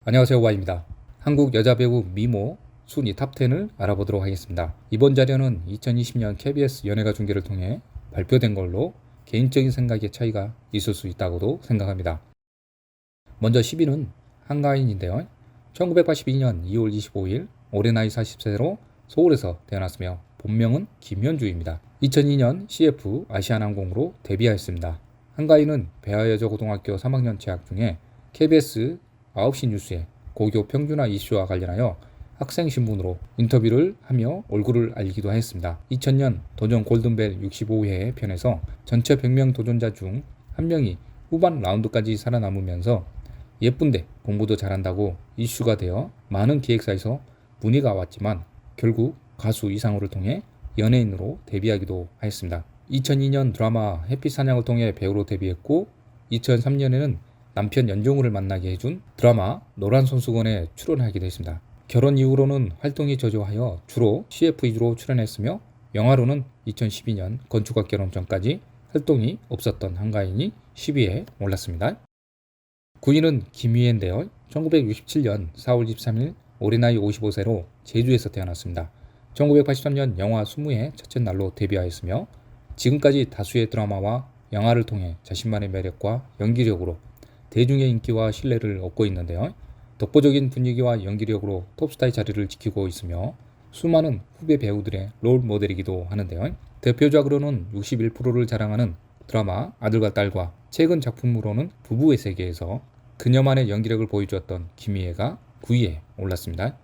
안녕하세요, Y입니다. 한국 여자 배우 미모 순위 탑10을 알아보도록 하겠습니다. 이번 자료는 2020년 KBS 연예가 중계를 통해 발표된 걸로 개인적인 생각의 차이가 있을 수 있다고도 생각합니다. 먼저 10위는 한가인인데요. 1982년 2월 25일 올해 나이 40세로 서울에서 태어났으며 본명은 김현주입니다. 2002년 CF 아시아나항공으로 데뷔하였습니다. 한가인은 배아여자고등학교 3학년 재학 중에 KBS 9시 뉴스에 고교 평준화 이슈와 관련하여 학생 신분으로 인터뷰를 하며 얼굴을 알리기도 했습니다. 2000년 도전 골든벨 65회 편에서 전체 100명 도전자 중 한 명이 후반 라운드까지 살아남으면서 예쁜데 공부도 잘한다고 이슈가 되어 많은 기획사에서 문의가 왔지만 결국 가수 이상호를 통해 연예인으로 데뷔하기도 하였습니다. 2002년 드라마 해피사냥을 통해 배우로 데뷔했고 2003년에는 남편 연종우를 만나게 해준 드라마 노란손수건에 출연하기도 했습니다. 결혼 이후로는 활동이 저조하여 주로 CF 위주로 출연했으며 영화로는 2012년 건축학 결혼 전까지 활동이 없었던 한가인이 10위에 올랐습니다. 9위는 김희애인데요. 1967년 4월 23일 올해 나이 55세로 제주에서 태어났습니다. 1983년 영화 20의 첫째 날로 데뷔하였으며 지금까지 다수의 드라마와 영화를 통해 자신만의 매력과 연기력으로 대중의 인기와 신뢰를 얻고 있는데요. 독보적인 분위기와 연기력으로 톱스타의 자리를 지키고 있으며 수많은 후배 배우들의 롤 모델이기도 하는데요. 대표작으로는 61%를 자랑하는 드라마 아들과 딸과 최근 작품으로는 부부의 세계에서 그녀만의 연기력을 보여주었던 김희애가 9위에 올랐습니다.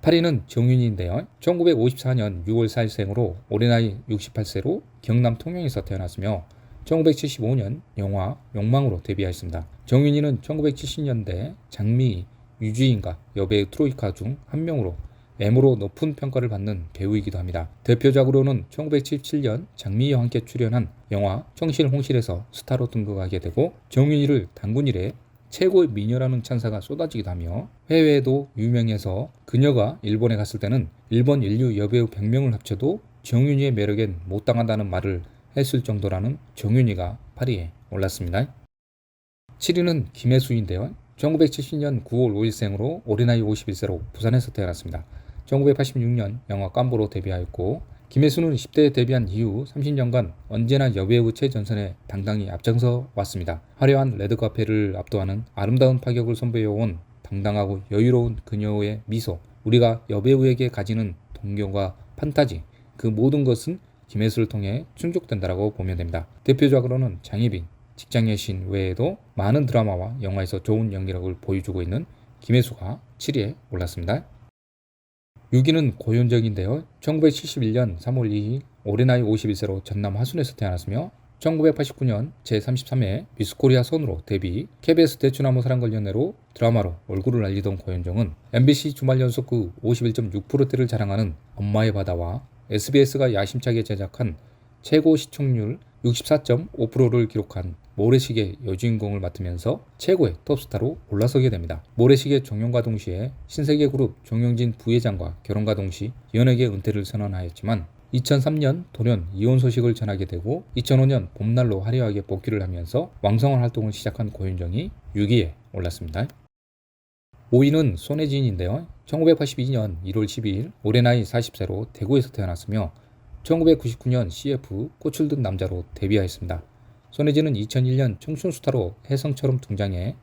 8위는 정윤희인데요. 1954년 6월 4일생으로 올해 나이 68세로 경남 통영에서 태어났으며 1975년 영화 욕망으로 데뷔하였습니다. 정윤희는 1970년대 장미, 유주인과 여배우 트로이카 중 한 명으로 외모로 높은 평가를 받는 배우이기도 합니다. 대표작으로는 1977년 장미와 함께 출연한 영화 청실홍실에서 스타로 등극하게 되고 정윤희를 단군 이래 최고의 미녀라는 찬사가 쏟아지기도 하며 해외에도 유명해서 그녀가 일본에 갔을 때는 일본 인류 여배우 100명을 합쳐도 정윤희의 매력엔 못 당한다는 말을 했을 정도라는 정윤희가 8위에 올랐습니다. 7위는 김혜수인데요. 1970년 9월 5일생으로 올해 나이 51세로 부산에서 태어났습니다. 1986년 영화 깜보로 데뷔하였고 김혜수는 10대에 데뷔한 이후 30년간 언제나 여배우 최전선에 당당히 앞장서 왔습니다. 화려한 레드카펫을 압도하는 아름다운 파격을 선보여온 당당하고 여유로운 그녀의 미소, 우리가 여배우에게 가지는 동경과 판타지, 그 모든 것은 김혜수를 통해 충족된다고 보면 됩니다. 대표작으로는 장희빈, 직장의 신 외에도 많은 드라마와 영화에서 좋은 연기력을 보여주고 있는 김혜수가 7위에 올랐습니다. 6위는 고현정인데요. 1971년 3월 2일 올해 나이 51세로 전남 화순에서 태어났으며 1989년 제33회 미스코리아 선으로 데뷔, KBS 대추나무 사랑관련해로 드라마로 얼굴을 알리던 고현정은 MBC 주말 연속그 51.6%대를 자랑하는 엄마의 바다와 SBS가 야심차게 제작한 최고 시청률 64.5%를 기록한 모래시계 여주인공을 맡으면서 최고의 톱스타로 올라서게 됩니다. 모래시계 종영과 동시에 신세계그룹 정영진 부회장과 결혼과 동시 연예계 은퇴를 선언하였지만 2003년 돌연 이혼 소식을 전하게 되고 2005년 봄날로 화려하게 복귀를 하면서 왕성한 활동을 시작한 고윤정이 6위에 올랐습니다. 5위는 손혜진인데요. 1982년 1월 12일 올해 나이 40세로 대구에서 태어났으며 1999년 CF 꽃을 든 남자로 데뷔하였습니다. 손혜진은 2001년 청춘스타로 혜성처럼 등장해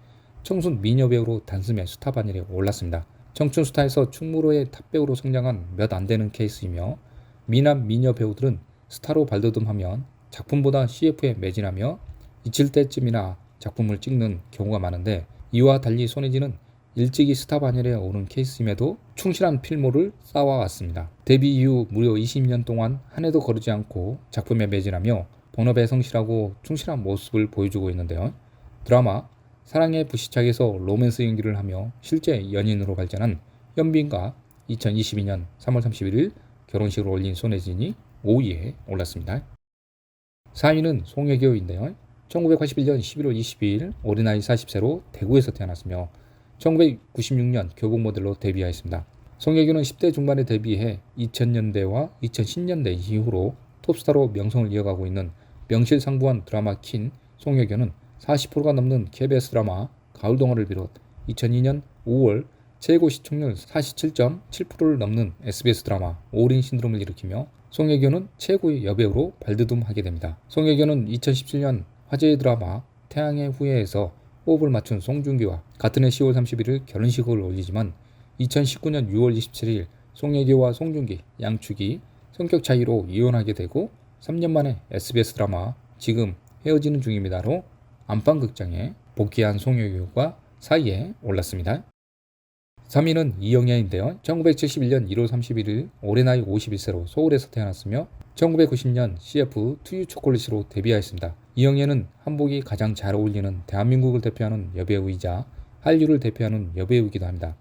청순 미녀 배우로 단숨에 스타 반열에 올랐습니다. 청춘스타에서 충무로의 탑배우로 성장한 몇 안 되는 케이스이며 미남 미녀 배우들은 스타로 발돋움하면 작품보다 CF에 매진하며 잊힐 때쯤이나 작품을 찍는 경우가 많은데 이와 달리 손혜진은 일찍이 스타 반열에 오른 케이스임에도 충실한 필모를 쌓아왔습니다. 데뷔 이후 무려 20년 동안 한 해도 거르지 않고 작품에 매진하며 본업에 성실하고 충실한 모습을 보여주고 있는데요. 드라마 사랑의 불시착에서 로맨스 연기를 하며 실제 연인으로 발전한 현빈과 2022년 3월 31일 결혼식을 올린 손혜진이 5위에 올랐습니다. 4위는 송혜교인데요. 1981년 11월 22일 올해 나이 40세로 대구에서 태어났으며 1996년 교복 모델로 데뷔하였습니다. 송혜교는 10대 중반에 데뷔해 2000년대와 2010년대 이후로 톱스타로 명성을 이어가고 있는 명실상부한 드라마 킨 송혜교는 40%가 넘는 KBS 드라마 가을동화를 비롯 2002년 5월 최고 시청률 47.7%를 넘는 SBS 드라마 오린 신드롬을 일으키며 송혜교는 최고의 여배우로 발돋움하게 됩니다. 송혜교는 2017년 화제의 드라마 태양의 후예에서 호흡을 맞춘 송중기와 같은 해 10월 31일 결혼식을 올리지만 2019년 6월 27일 송혜교와 송중기 양축이 성격 차이로 이혼하게 되고 3년 만에 SBS 드라마 지금 헤어지는 중입니다로 안방극장에 복귀한 송혜교가 사이에 올랐습니다. 3위는 이영애인데요. 1971년 1월 31일 올해 나이 51세로 서울에서 태어났으며 1990년 CF 투유 초콜릿으로 데뷔하였습니다. 이영애는 한복이 가장 잘 어울리는 대한민국을 대표하는 여배우이자 한류를 대표하는 여배우이기도 합니다.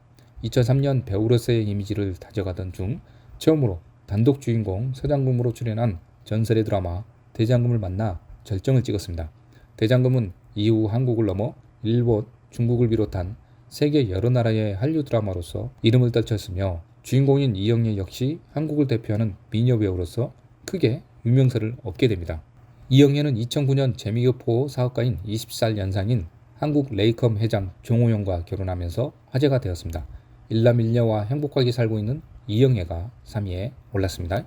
2003년 배우로서의 이미지를 다져가던 중 처음으로 단독 주인공 서장금으로 출연한 전설의 드라마 대장금을 만나 절정을 찍었습니다. 대장금은 이후 한국을 넘어 일본, 중국을 비롯한 세계 여러 나라의 한류 드라마로서 이름을 떨쳤으며 주인공인 이영애 역시 한국을 대표하는 미녀 배우로서 크게 유명세를 얻게 됩니다. 이영애는 2009년 재미교포 사업가인 20살 연상인 한국 레이컴 회장 종호영과 결혼하면서 화제가 되었습니다. 일남일녀와 행복하게 살고 있는 이영애가 3위에 올랐습니다.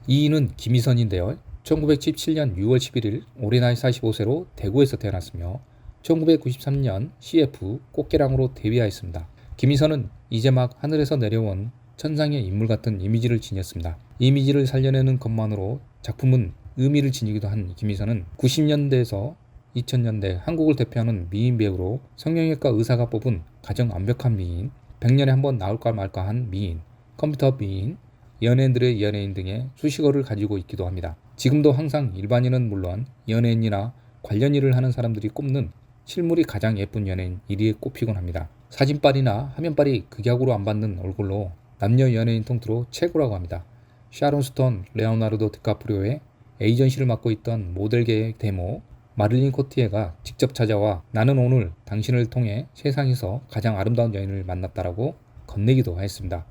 2위는 김희선인데요. 1917년 6월 11일 올해 나이 45세로 대구에서 태어났으며 1993년 CF 꽃게랑으로 데뷔하였습니다. 김희선은 이제 막 하늘에서 내려온 천상의 인물 같은 이미지를 지녔습니다. 이미지를 살려내는 것만으로 작품은 의미를 지니기도 한 김희선은 90년대에서 2000년대 한국을 대표하는 미인 배우로 성형외과 의사가 뽑은 가장 완벽한 미인, 100년에 한 번 나올까 말까 한 미인, 컴퓨터 미인, 연예인들의 연예인 등의 수식어를 가지고 있기도 합니다. 지금도 항상 일반인은 물론 연예인이나 관련 일을 하는 사람들이 꼽는 실물이 가장 예쁜 연예인 1위에 꼽히곤 합니다. 사진빨이나 화면빨이 극약으로 안 받는 얼굴로 남녀 연예인 통틀어 최고라고 합니다. 샤론 스톤, 레오나르도 디카프리오의 에이전시를 맡고 있던 모델계의 데모 마릴린 코티에가 직접 찾아와 나는 오늘 당신을 통해 세상에서 가장 아름다운 여인을 만났다라고 건네기도 했습니다.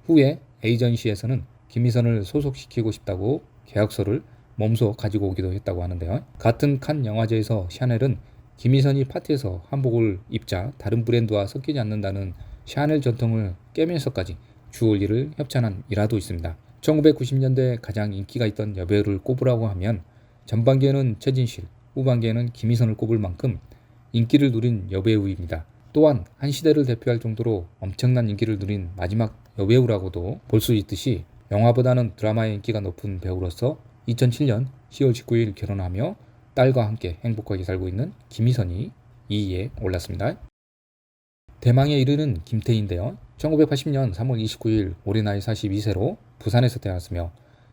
후에 에이전시에서는 김희선을 소속시키고 싶다고 계약서를 몸소 가지고 오기도 했다고 하는데요. 같은 칸 영화제에서 샤넬은 김희선이 파티에서 한복을 입자 다른 브랜드와 섞이지 않는다는 샤넬 전통을 깨면서까지 주얼리를 협찬한 일화도 있습니다. 1990년대에 가장 인기가 있던 여배우를 꼽으라고 하면 전반기에는 최진실, 후반기에는 김희선을 꼽을 만큼 인기를 누린 여배우입니다. 또한 한 시대를 대표할 정도로 엄청난 인기를 누린 마지막 여배우라고도 볼 수 있듯이 영화보다는 드라마의 인기가 높은 배우로서 2007년 10월 19일 결혼하며 딸과 함께 행복하게 살고 있는 김희선이 2위에 올랐습니다. 대망의 1위는 김태희인데요. 1980년 3월 29일 올해 나이 42세로 부산에서 태어났으며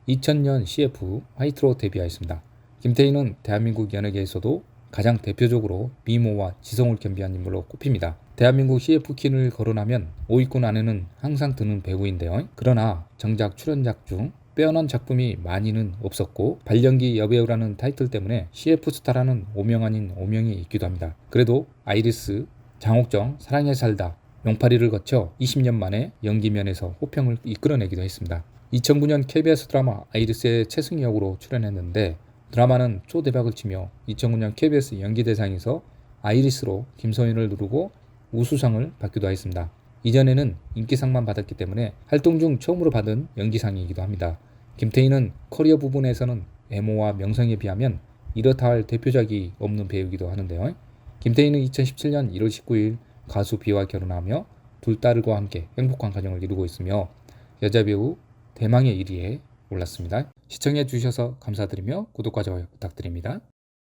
2000년 CF 화이트로 데뷔하였습니다. 김태희는 대한민국 연예계에서도 가장 대표적으로 미모와 지성을 겸비한 인물로 꼽힙니다. 대한민국 CF퀸을 거론하면 5위권 안에는 항상 드는 배우인데요. 그러나 정작 출연작 중 빼어난 작품이 많이는 없었고 발연기 여배우라는 타이틀 때문에 CF스타라는 오명 아닌 오명이 있기도 합니다. 그래도 아이리스, 장옥정, 사랑에 살다, 용파리를 거쳐 20년 만에 연기면에서 호평을 이끌어내기도 했습니다. 2009년 KBS 드라마 아이리스의 최승희 역으로 출연했는데 드라마는 초대박을 치며 2009년 KBS 연기대상에서 아이리스로 김소연을 누르고 우수상을 받기도 했습니다. 이전에는 인기상만 받았기 때문에 활동 중 처음으로 받은 연기상이기도 합니다. 김태희는 커리어 부분에서는 외모와 명성에 비하면 이렇다 할 대표작이 없는 배우이기도 하는데요. 김태희는 2017년 1월 19일 가수 비와 결혼하며 둘 딸과 함께 행복한 가정을 이루고 있으며 여자 배우 대망의 1위에 올랐습니다. 시청해 주셔서 감사드리며 구독과 좋아요 부탁드립니다.